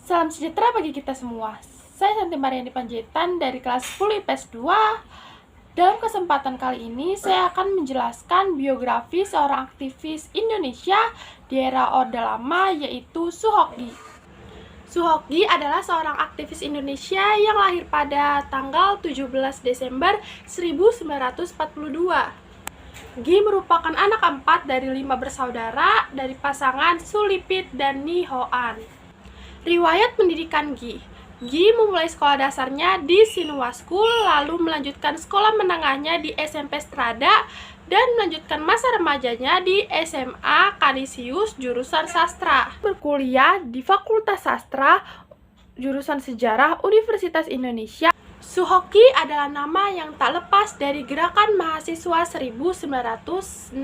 Salam sejahtera bagi kita semua. Saya Santi Mariani Panjaitan dari kelas 10 IPS 2. Dalam kesempatan kali ini, saya akan menjelaskan biografi seorang aktivis Indonesia di era Orde Lama, yaitu Soehoki. Soehoki adalah seorang aktivis Indonesia yang lahir pada tanggal 17 Desember 1942. Gi merupakan anak keempat dari 5 bersaudara dari pasangan Sulipit dan Nihoan. Riwayat pendidikan Gi memulai sekolah dasarnya di Sinua School, lalu melanjutkan sekolah menengahnya di SMP Strada, dan melanjutkan masa remajanya di SMA Kanisius jurusan sastra. Berkuliah di Fakultas Sastra jurusan Sejarah Universitas Indonesia. Soehoki adalah nama yang tak lepas dari gerakan mahasiswa 1966.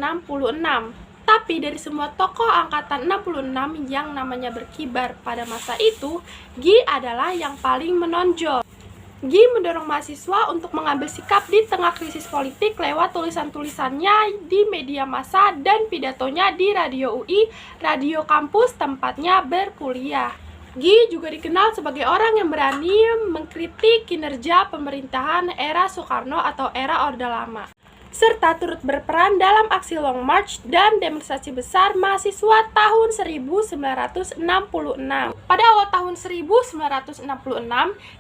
Tapi dari semua tokoh angkatan 66 yang namanya berkibar pada masa itu, Gi adalah yang paling menonjol. Gi mendorong mahasiswa untuk mengambil sikap di tengah krisis politik lewat tulisan-tulisannya di media massa dan pidatonya di Radio UI, radio kampus tempatnya berkuliah. Gi juga dikenal sebagai orang yang berani mengkritik kinerja pemerintahan era Soekarno atau era Orde Lama, serta turut berperan dalam aksi Long March dan demonstrasi besar mahasiswa tahun 1966. Pada awal tahun 1966,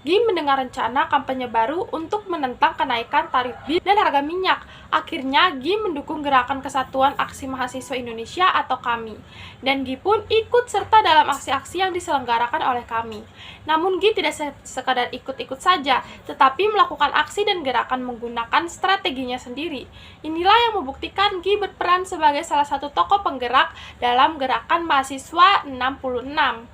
Gi mendengar rencana kampanye baru untuk menentang kenaikan tarif bis dan harga minyak. Akhirnya, Gi mendukung Gerakan Kesatuan Aksi Mahasiswa Indonesia atau KAMI, dan Gi pun ikut serta dalam aksi-aksi yang diselenggarakan oleh KAMI. Namun, Gi tidak sekadar ikut-ikut saja, tetapi melakukan aksi dan gerakan menggunakan strateginya sendiri. Inilah yang membuktikan Gi berperan sebagai salah satu tokoh penggerak dalam gerakan mahasiswa 66.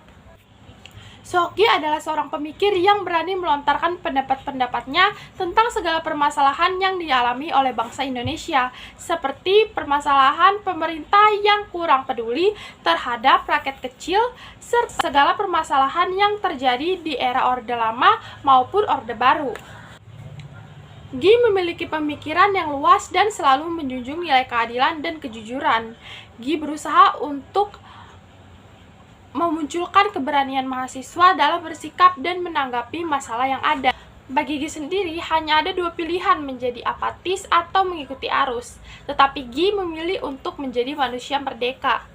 Soehoki adalah seorang pemikir yang berani melontarkan pendapat-pendapatnya tentang segala permasalahan yang dialami oleh bangsa Indonesia, seperti permasalahan pemerintah yang kurang peduli terhadap rakyat kecil, serta segala permasalahan yang terjadi di era Orde Lama maupun Orde Baru. Gi memiliki pemikiran yang luas dan selalu menjunjung nilai keadilan dan kejujuran. Gi berusaha untuk memunculkan keberanian mahasiswa dalam bersikap dan menanggapi masalah yang ada. Bagi Gi sendiri, hanya ada dua pilihan, menjadi apatis atau mengikuti arus. Tetapi Gi memilih untuk menjadi manusia merdeka.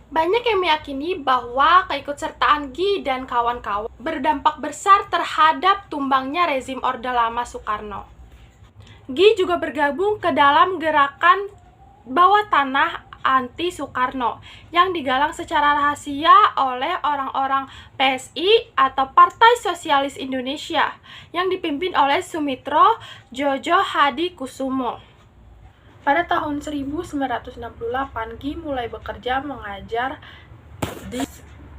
Banyak yang meyakini bahwa keikutsertaan Gi dan kawan-kawan berdampak besar terhadap tumbangnya rezim Orde Lama Soekarno. Gi juga bergabung ke dalam gerakan bawah tanah anti Soekarno yang digalang secara rahasia oleh orang-orang PSI atau Partai Sosialis Indonesia yang dipimpin oleh Sumitro Djojo Hadikusumo. Pada tahun 1968, Gi mulai bekerja mengajar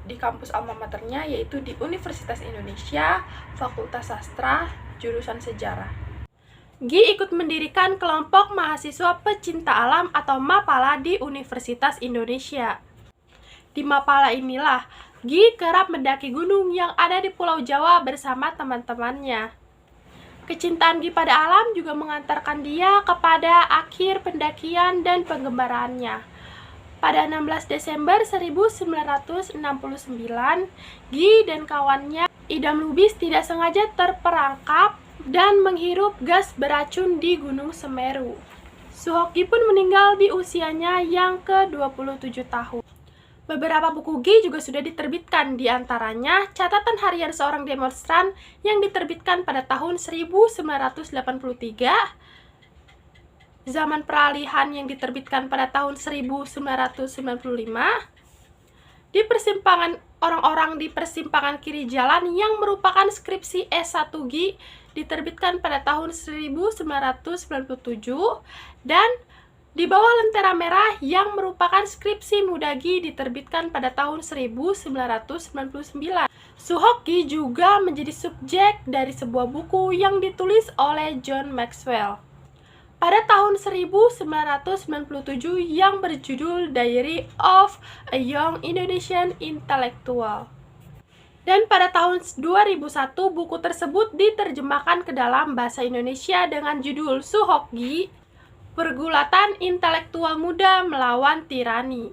di kampus alma maternya, yaitu di Universitas Indonesia, Fakultas Sastra, jurusan Sejarah. Gi ikut mendirikan kelompok mahasiswa pecinta alam atau Mapala di Universitas Indonesia. Di Mapala inilah Gi kerap mendaki gunung yang ada di Pulau Jawa bersama teman-temannya. Kecintaan Gi pada alam juga mengantarkan dia kepada akhir pendakian dan penggembaraannya. Pada 16 Desember 1969, Gi dan kawannya idam lubis tidak sengaja terperangkap dan menghirup gas beracun di Gunung Semeru. Soehoki pun meninggal di usianya yang ke-27 tahun. Beberapa buku Gi juga sudah diterbitkan, di antaranya Catatan Harian Seorang Demonstran yang diterbitkan pada tahun 1983, Zaman Peralihan yang diterbitkan pada tahun 1995, Di Persimpangan Orang-orang di Persimpangan Kiri Jalan yang merupakan skripsi S1 Gi diterbitkan pada tahun 1997, dan Di Bawah Lentera Merah yang merupakan skripsi muda Gi diterbitkan pada tahun 1999. Soehoki juga menjadi subjek dari sebuah buku yang ditulis oleh John Maxwell pada tahun 1997 yang berjudul Diary of a Young Indonesian Intellectual. Dan pada tahun 2001, buku tersebut diterjemahkan ke dalam bahasa Indonesia dengan judul Soehoki, Pergulatan Intelektual Muda Melawan Tirani.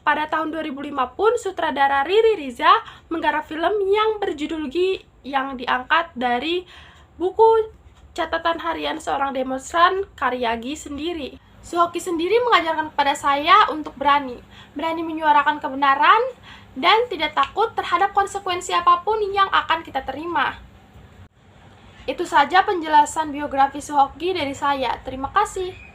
Pada tahun 2005 pun, sutradara Riri Riza menggarap film yang berjudul Gi yang diangkat dari buku catatan harian seorang demonstran karya Gi sendiri. Suhoki sendiri mengajarkan kepada saya untuk berani menyuarakan kebenaran dan tidak takut terhadap konsekuensi apapun yang akan kita terima. Itu saja penjelasan biografi Suhoki dari saya. Terima kasih.